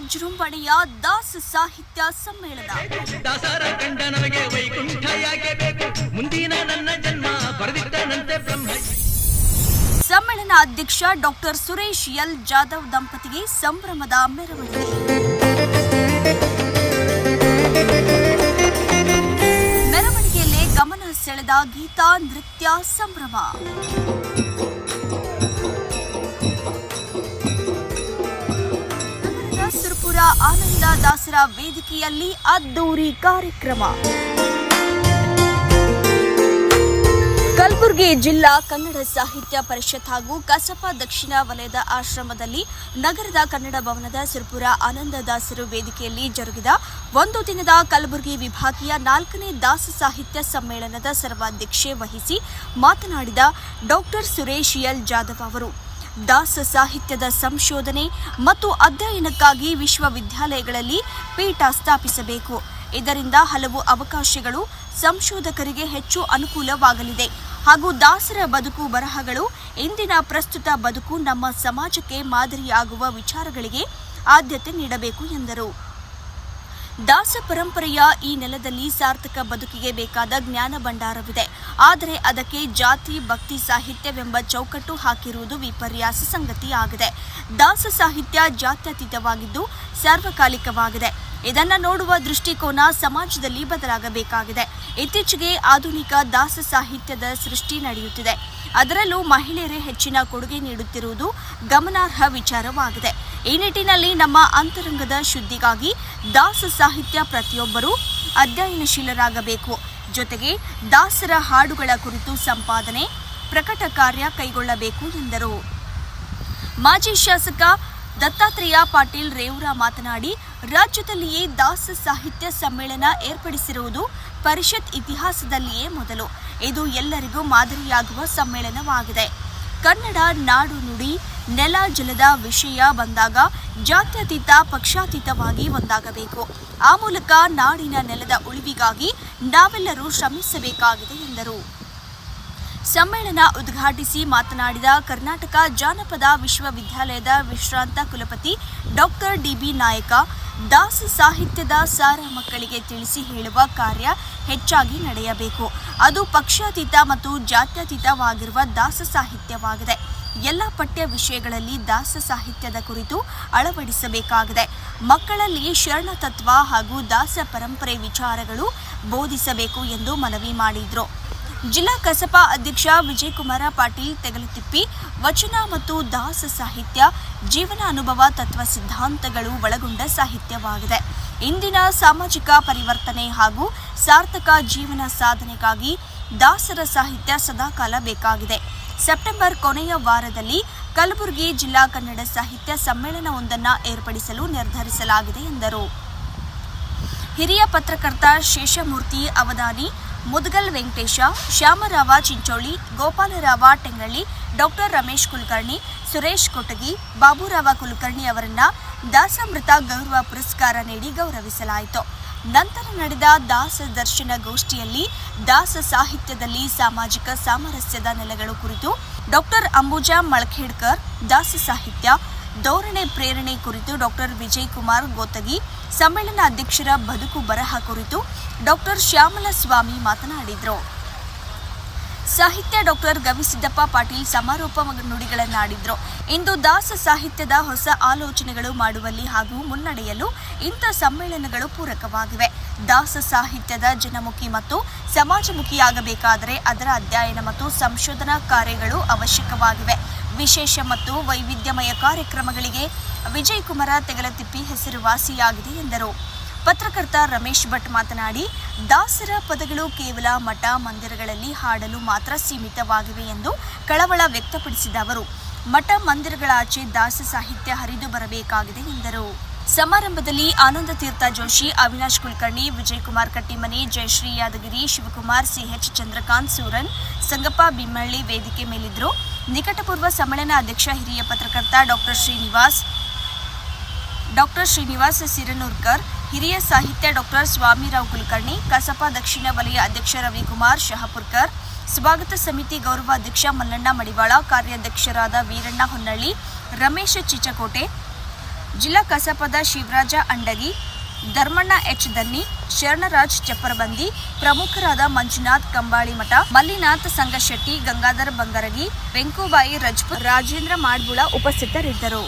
ವಿಜೃಂಭಣೆಯ ದಾಸ ಸಾಹಿತ್ಯ ಸಮ್ಮೇಳನ. ದಾಸರ ಕಂಡ ನಮಗೆ ವೈಕುಂಠ ಯಾಕೆ ಬೇಕು, ಮುಂದಿನ ನನ್ನ ಜನ್ಮ ಬರೆದಿಟ್ಟನಂತೆ ಬ್ರಹ್ಮ. ಸಮ್ಮೇಳನ ಅಧ್ಯಕ್ಷ ಡಾಕ್ಟರ್ ಸುರೇಶ್ ಎಲ್ ಜಾಧವ್ ದಂಪತಿಗೆ ಸಂಭ್ರಮದ ಮೆರವಣಿಗೆ. ಮೆರವಣಿಗೆಯಲ್ಲೇ ಗಮನ ಸೆಳೆದ ಗೀತಾ ನೃತ್ಯ ಸಂಭ್ರಮ. ಸುರಪುರ ಆನಂದ ದಾಸರ ವೇದಿಕೆಯಲ್ಲಿ ಅದ್ದೂರಿ ಕಾರ್ಯಕ್ರಮ. ಕಲಬುರಗಿ ಜಿಲ್ಲಾ ಕನ್ನಡ ಸಾಹಿತ್ಯ ಪರಿಷತ್ ಹಾಗೂ ಕಸಪ ದಕ್ಷಿಣ ವಲಯದ ಆಶ್ರಮದಲ್ಲಿ ನಗರದ ಕನ್ನಡ ಭವನದ ಸುರಪುರ ಆನಂದ ದಾಸರು ವೇದಿಕೆಯಲ್ಲಿ ಜರುಗಿದ ಒಂದು ದಿನದ ಕಲಬುರಗಿ ವಿಭಾಗೀಯ 4ನೇ ದಾಸ ಸಾಹಿತ್ಯ ಸಮ್ಮೇಳನದ ಸರ್ವಾಧ್ಯಕ್ಷೆ ವಹಿಸಿ ಮಾತನಾಡಿದ ಡಾಕ್ಟರ್ ಸುರೇಶ್ ಎಲ್ ಜಾಧವ್ ಅವರು, ದಾಸ ಸಾಹಿತ್ಯದ ಸಂಶೋಧನೆ ಮತ್ತು ಅಧ್ಯಯನಕ್ಕಾಗಿ ವಿಶ್ವವಿದ್ಯಾಲಯಗಳಲ್ಲಿ ಪೀಠ ಸ್ಥಾಪಿಸಬೇಕು. ಇದರಿಂದ ಹಲವು ಅವಕಾಶಗಳು ಸಂಶೋಧಕರಿಗೆ ಹೆಚ್ಚು ಅನುಕೂಲವಾಗಲಿದೆ ಹಾಗೂ ದಾಸರ ಬದುಕು ಬರಹಗಳು ಇಂದಿನ ಪ್ರಸ್ತುತ ಬದುಕು ನಮ್ಮ ಸಮಾಜಕ್ಕೆ ಮಾದರಿಯಾಗುವ ವಿಚಾರಗಳಿಗೆ ಆದ್ಯತೆ ನೀಡಬೇಕು ಎಂದರು. ದಾಸ ಪರಂಪರೆಯ ಈ ನೆಲದಲ್ಲಿ ಸಾರ್ಥಕ ಬದುಕಿಗೆ ಬೇಕಾದ ಜ್ಞಾನ ಭಂಡಾರವಿದೆ. ಆದರೆ ಅದಕ್ಕೆ ಜಾತಿ ಭಕ್ತಿ ಸಾಹಿತ್ಯವೆಂಬ ಚೌಕಟ್ಟು ಹಾಕಿರುವುದು ವಿಪರ್ಯಾಸ ಸಂಗತಿಯಾಗಿದೆ. ದಾಸ ಸಾಹಿತ್ಯ ಜಾತ್ಯತೀತವಾಗಿದ್ದು ಸಾರ್ವಕಾಲಿಕವಾಗಿದೆ. ಇದನ್ನು ನೋಡುವ ದೃಷ್ಟಿಕೋನ ಸಮಾಜದಲ್ಲಿ ಬದಲಾಗಬೇಕಾಗಿದೆ. ಇತ್ತೀಚೆಗೆ ಆಧುನಿಕ ದಾಸ ಸಾಹಿತ್ಯದ ಸೃಷ್ಟಿ ನಡೆಯುತ್ತಿದೆ. ಅದರಲ್ಲೂ ಮಹಿಳೆಯರೇ ಹೆಚ್ಚಿನ ಕೊಡುಗೆ ನೀಡುತ್ತಿರುವುದು ಗಮನಾರ್ಹ ವಿಚಾರವಾಗಿದೆ. ಈ ನಿಟ್ಟಿನಲ್ಲಿ ನಮ್ಮ ಅಂತರಂಗದ ಶುದ್ಧಿಗಾಗಿ ದಾಸ ಸಾಹಿತ್ಯ ಪ್ರತಿಯೊಬ್ಬರೂ ಅಧ್ಯಯನಶೀಲರಾಗಬೇಕು. ಜೊತೆಗೆ ದಾಸರ ಹಾಡುಗಳ ಕುರಿತು ಸಂಪಾದನೆ, ಪ್ರಕಟ ಕಾರ್ಯ ಕೈಗೊಳ್ಳಬೇಕು ಎಂದರು. ಮಾಜಿ ಶಾಸಕ ದತ್ತಾತ್ರೇಯ ಪಾಟೀಲ್ ರೇವೂರ ಮಾತನಾಡಿ, ರಾಜ್ಯದಲ್ಲಿಯೇ ದಾಸ ಸಾಹಿತ್ಯ ಸಮ್ಮೇಳನ ಏರ್ಪಡಿಸಿರುವುದು ಪರಿಷತ್ ಇತಿಹಾಸದಲ್ಲಿಯೇ ಮೊದಲು. ಇದು ಎಲ್ಲರಿಗೂ ಮಾದರಿಯಾಗುವ ಸಮ್ಮೇಳನವಾಗಿದೆ. ಕನ್ನಡ ನಾಡು ನುಡಿ ನೆಲ ಜಲದ ವಿಷಯ ಬಂದಾಗ ಜಾತ್ಯತೀತ ಪಕ್ಷಾತೀತವಾಗಿ ಒಂದಾಗಬೇಕು. ಆ ಮೂಲಕ ನಾಡಿನ ನೆಲದ ಉಳಿವಿಗಾಗಿ ನಾವೆಲ್ಲರೂ ಶ್ರಮಿಸಬೇಕಾಗಿದೆ ಎಂದರು. ಸಮ್ಮೇಳನ ಉದ್ಘಾಟಿಸಿ ಮಾತನಾಡಿದ ಕರ್ನಾಟಕ ಜಾನಪದ ವಿಶ್ವವಿದ್ಯಾಲಯದ ವಿಶ್ರಾಂತ ಕುಲಪತಿ ಡಾಕ್ಟರ್ ಡಿಬಿ ನಾಯಕ, ದಾಸ ಸಾಹಿತ್ಯದ ಸಾರ ಮಕ್ಕಳಿಗೆ ತಿಳಿಸಿ ಹೇಳುವ ಕಾರ್ಯ ಹೆಚ್ಚಾಗಿ ನಡೆಯಬೇಕು. ಅದು ಪಕ್ಷಾತೀತ ಮತ್ತು ಜಾತ್ಯತೀತವಾಗಿರುವ ದಾಸ ಸಾಹಿತ್ಯವಾಗಿದೆ. ಎಲ್ಲ ಪಠ್ಯ ವಿಷಯಗಳಲ್ಲಿ ದಾಸ ಸಾಹಿತ್ಯದ ಕುರಿತು ಅಳವಡಿಸಬೇಕಾಗಿದೆ. ಮಕ್ಕಳಲ್ಲಿ ಶರಣ ತತ್ವ ಹಾಗೂ ದಾಸ ಪರಂಪರೆ ವಿಚಾರಗಳು ಬೋಧಿಸಬೇಕು ಎಂದು ಮನವಿ ಮಾಡಿದರು. ಜಿಲ್ಲಾ ಕಸಪ ಅಧ್ಯಕ್ಷ ವಿಜಯಕುಮಾರ ಪಾಟೀಲ್ ತೆಗಲುತಿಪ್ಪಿ, ವಚನ ಮತ್ತು ದಾಸ ಸಾಹಿತ್ಯ ಜೀವನ ಅನುಭವ ತತ್ವ ಸಿದ್ಧಾಂತಗಳು ಒಳಗೊಂಡ ಸಾಹಿತ್ಯವಾಗಿದೆ. ಇಂದಿನ ಸಾಮಾಜಿಕ ಪರಿವರ್ತನೆ ಹಾಗೂ ಸಾರ್ಥಕ ಜೀವನ ಸಾಧನೆಗಾಗಿ ದಾಸರ ಸಾಹಿತ್ಯ ಸದಾಕಾಲ ಬೇಕಾಗಿದೆ. ಸೆಪ್ಟೆಂಬರ್ ಕೊನೆಯ ವಾರದಲ್ಲಿ ಕಲಬುರಗಿ ಜಿಲ್ಲಾ ಕನ್ನಡ ಸಾಹಿತ್ಯ ಸಮ್ಮೇಳನವೊಂದನ್ನು ಏರ್ಪಡಿಸಲು ನಿರ್ಧರಿಸಲಾಗಿದೆ ಎಂದರು. ಹಿರಿಯ ಪತ್ರಕರ್ತ ಶೇಷಮೂರ್ತಿ ಅವಧಾನಿ, ಮುದಗಲ್ ವೆಂಕಟೇಶ, ಶ್ಯಾಮರಾವ ಚಿಂಚೋಳಿ, ಗೋಪಾಲರಾವ ಟೆಂಗಳ್ಳಿ, ಡಾಕ್ಟರ್ ರಮೇಶ್ ಕುಲಕರ್ಣಿ, ಸುರೇಶ್ ಕೊಟಗಿ, ಬಾಬುರಾವ ಕುಲಕರ್ಣಿ ಅವರನ್ನ ದಾಸಾಮೃತ ಗೌರವ ಪುರಸ್ಕಾರ ನೀಡಿ ಗೌರವಿಸಲಾಯಿತು. ನಂತರ ನಡೆದ ದಾಸ ದರ್ಶನ ಗೋಷ್ಠಿಯಲ್ಲಿ ದಾಸ ಸಾಹಿತ್ಯದಲ್ಲಿ ಸಾಮಾಜಿಕ ಸಾಮರಸ್ಯದ ನೆಲೆಗಳು ಕುರಿತು ಡಾಕ್ಟರ್ ಅಂಬುಜಾ ಮಳಖೇಡ್ಕರ್, ದಾಸ ಸಾಹಿತ್ಯ ಧೋರಣೆ ಪ್ರೇರಣೆ ಕುರಿತು ಡಾಕ್ಟರ್ ವಿಜಯಕುಮಾರ್ ಗೋತಗಿ, ಸಮ್ಮೇಳನ ಅಧ್ಯಕ್ಷರ ಬದುಕು ಬರಹ ಕುರಿತು ಡಾಕ್ಟರ್ ಶ್ಯಾಮಲ ಸ್ವಾಮಿ ಮಾತನಾಡಿದರು. ಸಾಹಿತ್ಯ ಡಾಕ್ಟರ್ ಗವಿಸಿದ್ದಪ್ಪ ಪಾಟೀಲ್ ಸಮಾರೋಪ ನುಡಿಗಳನ್ನಾಡಿದ್ರು. ಇಂದು ದಾಸ ಸಾಹಿತ್ಯದ ಹೊಸ ಆಲೋಚನೆಗಳು ಮಾಡುವಲ್ಲಿ ಹಾಗೂ ಮುನ್ನಡೆಯಲು ಇಂಥ ಸಮ್ಮೇಳನಗಳು ಪೂರಕವಾಗಿವೆ. ದಾಸ ಸಾಹಿತ್ಯದ ಜನಮುಖಿ ಮತ್ತು ಸಮಾಜಮುಖಿಯಾಗಬೇಕಾದರೆ ಅದರ ಅಧ್ಯಯನ ಮತ್ತು ಸಂಶೋಧನಾ ಕಾರ್ಯಗಳು ಅವಶ್ಯಕವಾಗಿವೆ. ವಿಶೇಷ ಮತ್ತು ವೈವಿಧ್ಯಮಯ ಕಾರ್ಯಕ್ರಮಗಳಿಗೆ ವಿಜಯಕುಮಾರ ತೆಗಲತಿಪ್ಪಿ ಹೆಸರುವಾಸಿಯಾಗಿದೆ ಎಂದರು. ಪತ್ರಕರ್ತ ರಮೇಶ್ ಭಟ್ ಮಾತನಾಡಿ, ದಾಸರ ಪದಗಳು ಕೇವಲ ಮಠ ಮಂದಿರಗಳಲ್ಲಿ ಹಾಡಲು ಮಾತ್ರ ಸೀಮಿತವಾಗಿವೆ ಎಂದು ಕಳವಳ ವ್ಯಕ್ತಪಡಿಸಿದ ಅವರು, ಮಠ ಮಂದಿರಗಳಾಚೆ ದಾಸ ಸಾಹಿತ್ಯ ಹರಿದು ಬರಬೇಕಾಗಿದೆ ಎಂದರು. ಸಮಾರಂಭದಲ್ಲಿ ಆನಂದ ತೀರ್ಥ ಜೋಶಿ, ಅವಿನಾಶ್ ಕುಲಕರ್ಣಿ, ವಿಜಯಕುಮಾರ್ ಕಟ್ಟಿಮನಿ, ಜಯಶ್ರೀ ಯಾದಗಿರಿ, ಶಿವಕುಮಾರ್, ಸಿಎಚ್ ಚಂದ್ರಕಾಂತ್, ಸೂರನ್, ಸಂಗಪ್ಪ ಬಿಮ್ಮಳ್ಳಿ ವೇದಿಕೆ ಮೇಲಿದ್ದರು. ನಿಕಟಪೂರ್ವ ಸಮ್ಮೇಳನ ಅಧ್ಯಕ್ಷ ಹಿರಿಯ ಪತ್ರಕರ್ತ ಡಾಕ್ಟರ್ ಶ್ರೀನಿವಾಸ್ ಸಿರನೂರ್ಕರ್, ಹಿರಿಯ ಸಾಹಿತ್ಯ ಡಾಕ್ಟರ್ ಸ್ವಾಮಿರಾವ್ ಕುಲಕರ್ಣಿ, ಕಸಪ ದಕ್ಷಿಣ ವಲಯ ಅಧ್ಯಕ್ಷ ರವಿಕುಮಾರ್ ಶಹಪುರ್ಕರ್, ಸ್ವಾಗತ ಸಮಿತಿ ಗೌರವ ಅಧ್ಯಕ್ಷ ಮಲ್ಲಣ್ಣ ಮಡಿವಾಳ, ಕಾರ್ಯಾಧ್ಯಕ್ಷರಾದ ವೀರಣ್ಣ ಹೊನ್ನಳ್ಳಿ, ರಮೇಶ್ ಚಿಚಕೋಟೆ, ಜಿಲ್ಲಾ ಕಸಪದ ಶಿವರಾಜ ಅಂಡಗಿ, ಧರ್ಮಣ್ಣ ಎಚ್ ದನ್ನಿ, ಶರಣರಾಜ್ ಚಪ್ಪರಬಂದಿ, ಪ್ರಮುಖರಾದ ಮಂಜುನಾಥ್ ಕಂಬಾಳಿಮಠ, ಮಲ್ಲಿನಾಥ್ ಸಂಗಶೆಟ್ಟಿ, ಗಂಗಾಧರ್ ಬಂಗರಗಿ, ವೆಂಕುಬಾಯಿ ರಜಪೂತ್, ರಾಜೇಂದ್ರ ಮಾಡ್ಬುಳ ಉಪಸ್ಥಿತರಿದ್ದರು.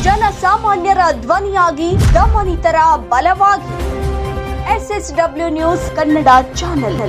ಜನಸಾಮಾನ್ಯರ ಧ್ವನಿಯಾಗಿ ದಮನಿತರ ಬಲವಾಗಿ SSW ನ್ಯೂಸ್ ಕನ್ನಡ ಚಾನೆಲ್.